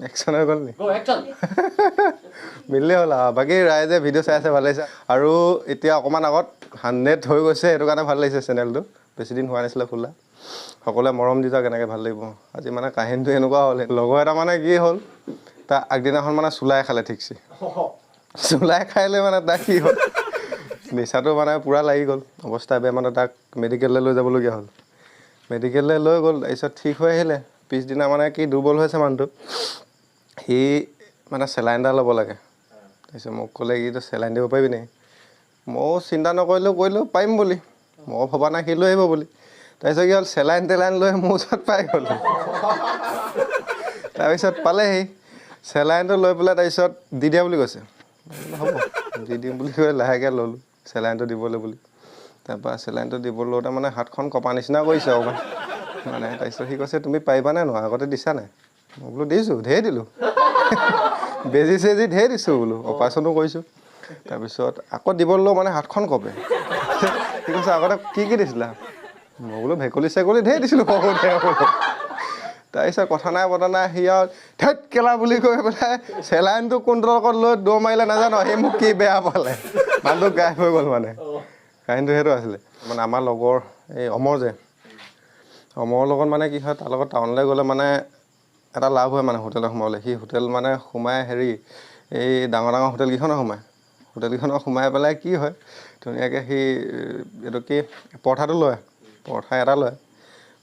action হৈ গ'ল নি মিলিলে হ'ল আৰু বাকী ৰাইজে ভিডিঅ' চাই আছে ভাল লাগিছে আৰু এতিয়া অকণমান আগত 100 হৈ গৈছে সেইটো কাৰণে ভাল লাগিছে চেনেলটো বেছি দিন হোৱা নাছিলে খোলা সকলোৱে মৰম দি যাওক এনেকৈ ভাল লাগিব আজি মানে কাহিনীটো এনেকুৱা হ'ল লগৰ এটা মানে কি হ'ল তাৰ আগদিনাখন মানে চুলাই খালে ঠিকছে চুলাই খাইলে মানে তাক কি হ'ল নিচাটো মানে পূৰা লাগি গ'ল অৱস্থা বেয়া মানে তাক মেডিকেললৈ লৈ যাবলগীয়া হ'ল মেডিকেললৈ লৈ গ'ল তাৰপিছত ঠিক হৈ আহিলে পিছদিনা মানে কি দুৰ্বল হৈছে মানুহটো সি মানে চেলাইন এটা ল'ব লাগে তাৰপিছত মোক ক'লে কি তই চেলাইন দিব পাৰিবি নেকি ময়ো চিন্তা নকৰিলোঁ কৰিলোঁ পাৰিম বুলি মই ভবা নাই সি লৈ আহিব বুলি তাৰপিছত কি হ'ল চেলাইন টেলাইন লৈ মোৰ ওচৰত পাই গ'ল তাৰপিছত পালেহি চেলাইনটো লৈ পেলাই তাৰপিছত দি দিয়া বুলি কৈছে হ'ব দি দিম বুলি কৈ লাহেকৈ ল'লোঁ চেলাইনটো দিবলৈ বুলি তাৰপৰা চেলাইনটো দিব লওঁতে মানে হাতখন কপা নিচিনা কৰিছে অকণমান মানে তাৰপিছত সি কৈছে তুমি পাৰিবানে নহয় আগতে দিছা নাই মই বোলো দিছোঁ ঢেৰ দিলোঁ বেজি চেজি ঢেৰ দিছোঁ বোলো অপাৰেশ্যনো কৰিছোঁ তাৰপিছত আকৌ দিবলৈ মানে হাতখন কপে সি কৈছে আগতে কি দিছিলা মই বোলো ভেকুলী চেকুলী ঢেৰ দিছিলোঁ সৰুতে তাৰপিছত কথা নাই বতা নাই সি আৰু ঠেট কেলা বুলি কৈ পেলাই চেলাইনটো কোনটো লগত লৈ দৌৰ মাৰিলে নাজানো সি মোক কি বেয়া পালে মানুহটো গায়ব হৈ গ'ল মানে কাহিনীটো সেইটো আছিলে মানে আমাৰ লগৰ এই অমৰ যে অমৰৰ লগত মানে কি হয় তাৰ লগত টাউনলৈ গ'লে মানে এটা লাভ হয় মানে হোটেলত সোমাবলৈ সি হোটেল মানে সোমাই হেৰি এই ডাঙৰ হোটেলকেইখনত সোমাই পেলাই কি হয় ধুনীয়াকৈ সি এইটো কি পৰঠাটো লয় পৰঠা এটা লয়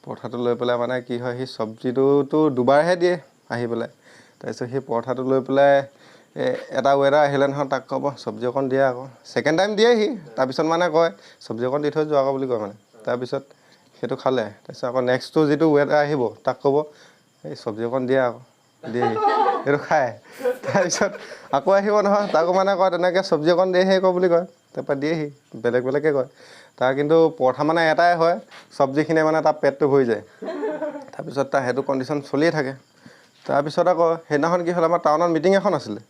পৰঠাটো লৈ পেলাই মানে কি হয় সি চব্জিটোতো দুবাৰহে দিয়ে আহি পেলাই তাৰপিছত সেই পৰঠাটো লৈ পেলাই এটা ৱেটাৰ আহিলে নহয় তাক ক'ব চব্জি অকণ দিয়ে আকৌ ছেকেণ্ড টাইম দিয়েহি তাৰপিছত মানে কয় চব্জি অকণ দি থৈ যোৱা আকৌ বুলি কয় মানে তাৰপিছত সেইটো খালে তাৰপিছত আকৌ নেক্সটটো যিটো ৱেটাৰ আহিব তাক ক'ব এই চব্জি অকণ দিয়ে আকৌ দিয়েহি সেইটো খায় তাৰপিছত আকৌ আহিব নহয় তাকো মানে কয় তেনেকৈ চব্জি অকণ দিয়েহি আকৌ বুলি কয় তাৰপৰা দিয়েহি বেলেগকৈ কয় তাৰ কিন্তু পৰঠা মানে এটাই হয় চব্জিখিনিয়ে মানে তাৰ পেটটো ভৰি যায় তাৰপিছত তাৰ সেইটো কণ্ডিশ্যন চলিয়ে থাকে তাৰপিছত আকৌ সেইদিনাখন কি হ'ল আমাৰ টাউনত মিটিং এখন আছিলে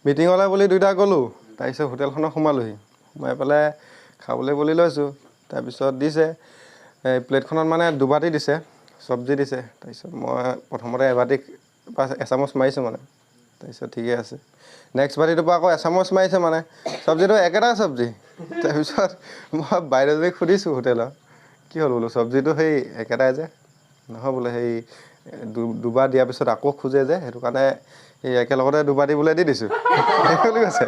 মিটিঙলৈ বুলি দুইটা গ'লোঁ তাৰপিছত হোটেলখনত সোমালোহি সোমাই পেলাই খাবলৈ বুলি লৈছোঁ তাৰপিছত দিছে এই প্লেটখনত মানে দুবাতি দিছে চব্জি দিছে তাৰপিছত মই প্ৰথমতে এবাতি এচামুচ মাৰিছোঁ মানে তাৰপিছত ঠিকে আছে নেক্সট বাতিটোৰ পৰা আকৌ এচামুচ মাৰিছে মানে চব্জিটো একেটা চব্জি তাৰপিছত মই বাইদেউজনীক সুধিছোঁ হোটেলত কি হ'ল বোলো চব্জিটো সেই একেটাই যে নহয় বোলে সেই দুবাৰ দিয়াৰ পিছত আকৌ খোজে যে সেইটো কাৰণে এই একেলগতে দুবাৰ দিবলৈ দি দিছোঁ বুলি কৈছে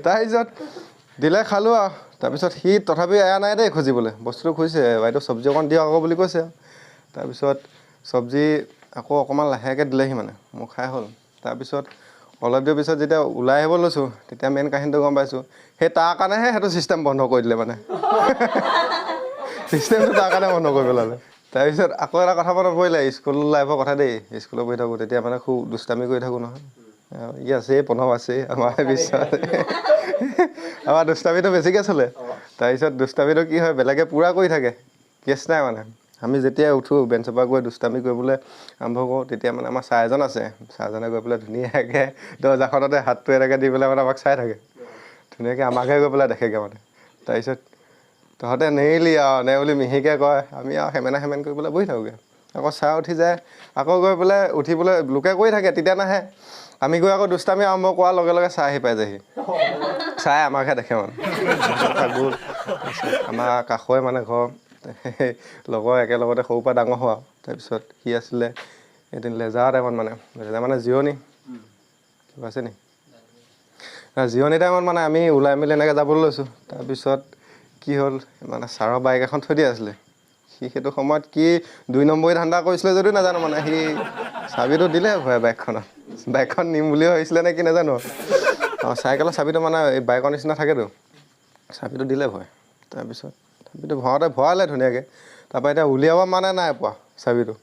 তাৰপিছত দিলে খালোঁ আৰু তাৰপিছত সি তথাপি এয়া নাই দেই খুজিবলৈ বস্তুটো খুজিছে বাইদেউ চব্জি অকণ দিয়ক আকৌ বুলি কৈছে তাৰপিছত চব্জি আকৌ অকণমান লাহেকৈ দিলেহি মানে মোৰ খাই হ'ল তাৰপিছত অলপ দেৰি পিছত যেতিয়া ওলাই আহিব লৈছোঁ তেতিয়া মেইন কাহিনীটো গম পাইছোঁ সেই তাৰ কাৰণেহে সেইটো ছিষ্টেম বন্ধ কৰি দিলে মানে ছিষ্টেমটো তাৰ কাৰণে বন্ধ কৰি পেলালে তাৰপিছত আকৌ এটা কথা মনত পৰিলে স্কুল লাইফৰ কথা দেই স্কুলত পঢ়ি থাকোঁ তেতিয়া মানে খুব দুষ্টামি কৰি থাকোঁ নহয় ই আছে প্ৰণৱ আছে আমাৰ বিশ্বাস আমাৰ দুষ্টামিটো বেছিকৈ চলে তাৰপিছত দুষ্টামিটো কি হয় বেলেগে পূৰা কৰি থাকে কেছ নাই মানে আমি যেতিয়া উঠোঁ বেঞ্চৰ পৰা গৈ দুষ্টামি কৰিবলৈ আৰম্ভ কৰোঁ তেতিয়া মানে আমাৰ ছাৰ এজন আছে ছাৰজনে গৈ পেলাই ধুনীয়াকৈ দৰ্জাখনতে হাতটো এনেকৈ দি পেলাই মানে আমাক চাই থাকে ধুনীয়াকৈ আমাকহে গৈ পেলাই দেখেগৈ মানে তাৰপিছত তহঁতে নেৰিলি আৰু নে বুলি মিহিকৈ কয় আমি আৰু হেমেন কৰিবলৈ বহি থাকোঁগৈ আকৌ ছাৰ উঠি যায় আকৌ গৈ পেলাই উঠিবলৈ লোকে কৰি থাকে তেতিয়া নাহে আমি গৈ আকৌ দুষ্টামি আৰম্ভ কৰাৰ লগে লগে ছাৰ আহি পাই যায়হি চাই আমাকহে দেখে মানে গ'ল আমাৰ কাষৰে মানে ঘৰ লগৰ একেলগতে সৰুৰ পৰা ডাঙৰ হোৱা তাৰপিছত সি আছিলে এদিন লেজাৰ টাইমত মানে জিৰণি কিবা আছে নি জিৰণি টাইমত মানে আমি ওলাই মেলি এনেকৈ যাবলৈ লৈছোঁ তাৰপিছত কি হ'ল মানে ছাৰৰ বাইক এখন থৈ দিয়া আছিলে সি সেইটো সময়ত কি 2 নম্বৰী ধান্দা কৰিছিলে যদিও নাজানো মানে সি চাবিটো দিলে ভয় বাইকখন নিম বুলিও ভাবিছিলে নে কি নাজানো আৰু চাইকেলৰ চাবিটো মানে এই বাইকৰ নিচিনা থাকেতো চাবিটো দিলে ভয় তাৰপিছত চাবিটো ভৰালে ধুনীয়াকৈ তাৰপৰা এতিয়া উলিয়াব মানে নাই পোৱা চাবিটো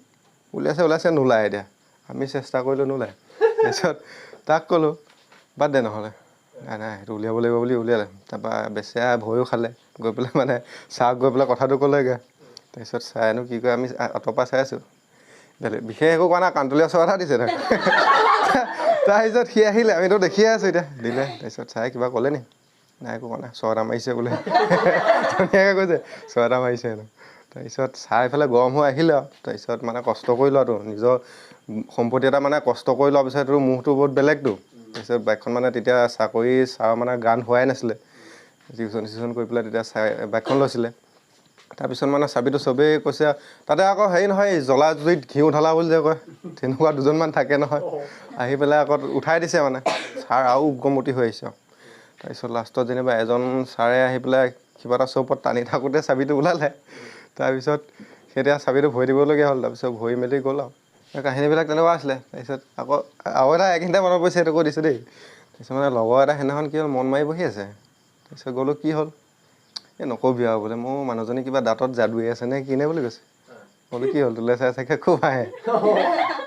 ওলাইছে নোলায় এতিয়া আমি চেষ্টা কৰিলোঁ নোলায় তাৰপিছত তাক ক'লোঁ বাদ দে নহ'লে নাই সেইটো উলিয়াব লাগিব বুলি উলিয়ালে তাৰপৰা বেচেৰা ভয়ো খালে গৈ পেলাই মানে ছাৰক গৈ পেলাই কথাটো ক'লেগৈ তাৰপিছত ছাৰেনো কি কয় আমি আঁতৰৰ পৰা চাই আছোঁ বিশেষ একো কোৱা নাই কাণতলীয়া চৰ এটা দিছে তাক তাৰপিছত সি আহিলে আমিতো দেখিয়ে আছোঁ এতিয়া দিলে তাৰপিছত ছাৰে কিবা ক'লে নি নাই একো কোৱা নাই চৰ এটা মাৰিছে বোলে ধুনীয়াকৈ কৈছে চৰ এটা মাৰিছে হেনো তাৰপিছত চাই এইফালে গৰম হৈ আহিলে আৰু তাৰপিছত মানে কষ্ট কৰি লোৱাটো নিজৰ সম্পত্তি এটা মানে কষ্ট কৰি লোৱাৰ পিছত এইটো মোহটো বহুত বেলেগটো তাৰপিছত বাইকখন মানে তেতিয়া চাকৰি ছাৰ মানে গান হোৱাই নাছিলে টিউশ্যন কৰি পেলাই তেতিয়া বাইকখন লৈছিলে তাৰপিছত মানে চাবিটো চবেই কৈছে তাতে আকৌ হেৰি নহয় জ্বলা জুইত ঘিউ ঢলা বুলি যে কয় তেনেকুৱা দুজনমান থাকে নহয় আহি পেলাই আকৌ উঠাই দিছে মানে ছাৰ আৰু উগ্ৰমতি হৈ আহিছে তাৰপিছত লাষ্টত যেনিবা এজন ছাৰে আহি পেলাই কিবা এটা চৌপত টানি থাকোঁতে চাবিটো ওলালে তাৰপিছত তেতিয়া চাবিটো ভৰি দিবলগীয়া হ'ল তাৰপিছত ভৰি মেলি গ'ল আৰু কাহিনীবিলাক তেনেকুৱা আছিলে তাৰপিছত আকৌ আৰু এটা এইখিনিতে মনত পৰিছে এইটো কৈ দিছোঁ দেই তাৰপিছত মানে লগৰ এটা সেইদিনাখন কি হ'ল মন মাৰি বহি আছে তাৰপিছত গ'লো কি হ'ল এই নকবি আৰু বোলে মোৰ মানুহজনী কিবা দাঁতত যাদুৱে আছে নে কিনে বুলি কৈছে বোলো কি হ'ল তোলে চাই চাগে খুব আহে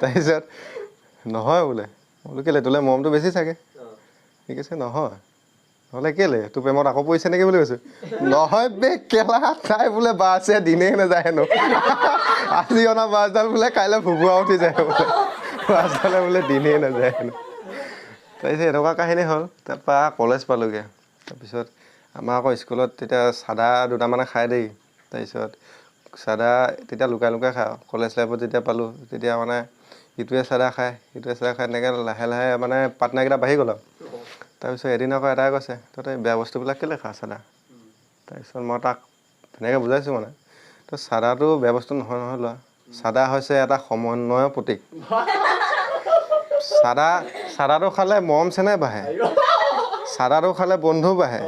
তাৰপিছত নহয় বোলে বোলো কেলে তোলে মৰমটো বেছি চাগে ঠিক আছে নহয় নহ'লে কেলে তোৰ প্ৰেমত আকৌ পৰিছে নেকি বুলি কৈছোঁ নহয় বে কেলা তাই বোলে বাছে দিনেই নাযায় হেনো আজি অনা বাছডাল বোলে কাইলৈ ভুবুৱা উঠি যায় বোলে বাছডালে বোলে দিনেই নাযায় হেনো তাৰপিছত এনেকুৱা কাহিনী হ'ল তাৰপৰা কলেজ পালোঁগৈ তাৰপিছত আমাৰ আকৌ স্কুলত তেতিয়া চাদা দুটামানে খাই দেই তাৰপিছত চাদা তেতিয়া লুকাই লুকাই খায় কলেজ লাইফত যেতিয়া পালোঁ তেতিয়া মানে ইটোৱে চাদা খায় তেনেকৈ লাহে লাহে মানে পাৰ্টনাৰকেইটা বাঢ়ি গ'ল আৰু তাৰপিছত এদিন আকৌ এটাই কৈছে তহঁতে বেয়া বস্তুবিলাক কেলৈ খা চাদা তাৰপিছত মই তাক ধুনীয়াকৈ বুজাইছোঁ মানে তো চাদাটো বেয়া বস্তু নহয় নহয় লোৱা চাদা হৈছে এটা সমন্বয়ৰ প্ৰতীক চাদাটো খালে মৰম চেনেহ বাঢ়ে চাদাটো খালে বন্ধু বাঢ়ে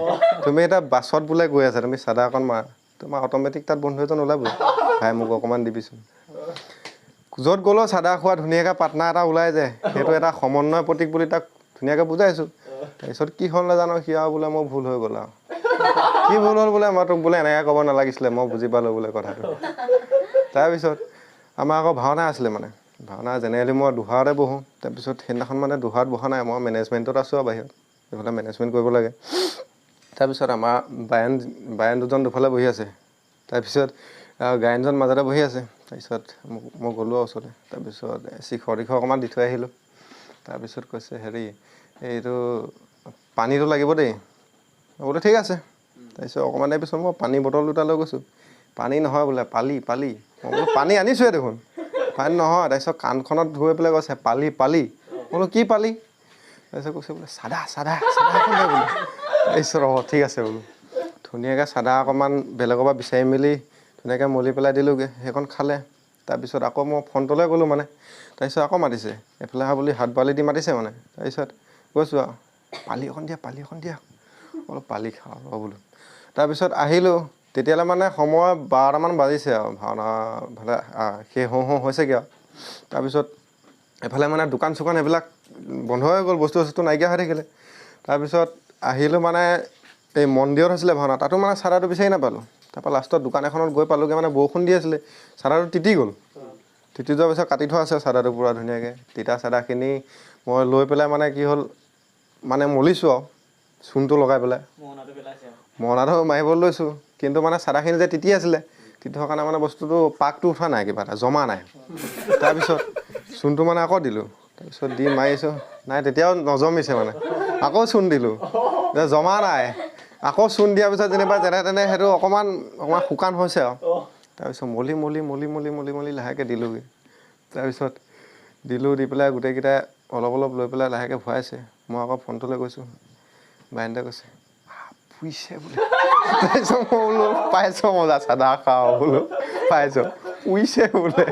তুমি এতিয়া বাছত বোলে গৈ আছা তুমি চাদা অকণ মাৰা তোমাৰ অট'মেটিক তাত বন্ধু এজন ওলাবই ভাই মোক অকণমান দিবিচোন য'ত গ'লেও চাদা খোৱা ধুনীয়াকৈ পাৰ্টনাৰ এটা ওলাই যায় সেইটো এটা সমন্বয় প্ৰতীক বুলি তাক ধুনীয়াকৈ বুজাইছোঁ তাৰপিছত কি হ'ল নাজানো সি আৰু বোলে মোৰ ভুল হৈ গ'ল আৰু কি ভুল হ'ল বোলে মই তোক বোলে এনেকৈ ক'ব নালাগিছিলে মই বুজি পালোঁ বোলে কথাটো তাৰপিছত আমাৰ আকৌ ভাওনা আছিলে মানে ভাওনা জেনেৰেলি মই দুহাৰতে বহোঁ তাৰপিছত সেইদিনাখন মানে দুহাৰত বহা নাই মই মেনেজমেণ্টত আছোঁ আৰু বাহিৰত এইফালে মেনেজমেণ্ট কৰিব লাগে তাৰপিছত আমাৰ বায়ন দুজন দুফালে বহি আছে তাৰপিছত গায়নজন মাজতে বহি আছে তাৰপিছত মই গ'লোঁ আৰু ওচৰতে তাৰপিছত শিখৰ অকণমান দি থৈ আহিলোঁ তাৰপিছত কৈছে হেৰি এইটো পানীটো লাগিব দেই মই বোলো ঠিক আছে তাৰপিছত অকণমান দেৰি পিছত মই পানী বটল দুটা লৈ গৈছোঁ পানী নহয় বোলে পালি মই বোলো পানী আনিছোঁৱে দেখোন পানী নহয় তাৰপিছত কাণখনত ধুই পেলাই কৈছে পালি মই বোলো কি পালি তাৰপিছত কৈছে বোলে চাদা বোলে তাৰপিছত ঠিক আছে বোলো ধুনীয়াকৈ চাদা অকণমান বেলেগৰ পৰা বিচাৰি মেলি ধুনীয়াকৈ মলি পেলাই দিলোঁগৈ সেইখন খালে তাৰপিছত আকৌ মই ফ্ৰণ্টলৈ গ'লোঁ মানে তাৰপিছত আকৌ মাতিছে এফালে অহা বুলি হাত বালি দি মাতিছে মানে তাৰপিছত গৈছোঁ আৰু পালি এখন দিয়া অলপ পালি খাওঁ ৰ বোলো তাৰপিছত আহিলোঁ তেতিয়ালৈ মানে সময় 12টামান বাজিছে আৰু ভাওনা ভালে সেই হওঁ হৈছেগৈ আৰু তাৰপিছত এফালে মানে দোকান চোকান এইবিলাক বন্ধ হৈ গ'ল বস্তু নাইকিয়া হৈ থাকিলে তাৰপিছত আহিলোঁ মানে এই মন্দিৰত হৈছিলে ভাওনা তাতো মানে চাদাটো বিচাৰি নাপালোঁ তাৰপৰা লাষ্টত দোকান এখনত গৈ পালোঁগৈ মানে বৰষুণ দি আছিলে চাদাটো তিতি গ'ল তিতি যোৱাৰ পিছত কাটি থোৱা আছে চাদাটো পূৰা ধুনীয়াকৈ তিতা চাদাখিনি মই লৈ পেলাই মানে কি হ'ল মানে মলিছোঁ আৰু চূণটো লগাই পেলাই মৰণাটো মাৰিব লৈছোঁ কিন্তু মানে চাদাখিনি যে তিতি আছিলে তিতি থকাৰ কাৰণে মানে বস্তুটো পাকটো উঠা নাই কিবা এটা জমা নাই তাৰপিছত চূণটো মানে আকৌ দিলোঁ তাৰপিছত দি মাৰিছোঁ নাই তেতিয়াও নজমিছে মানে আকৌ চূণ দিলোঁ জমা নাই আকৌ চূণ দিয়াৰ পিছত যেনিবা যেনে তেনে সেইটো অকণমান শুকান হৈছে আৰু তাৰপিছত মলি লাহেকৈ দিলোঁগৈ তাৰপিছত দি পেলাই গোটেইকেইটাই অলপ লৈ পেলাই লাহেকৈ ভৰাইছে মই আকৌ ফ্ৰণ্টলৈ গৈছোঁ বাইনতে কৈছে পুইছে বোলে তাৰপিছত মই বোলো পাইছ মজা চাদা খাওঁ বোলো পাইছ পুইছে বোলে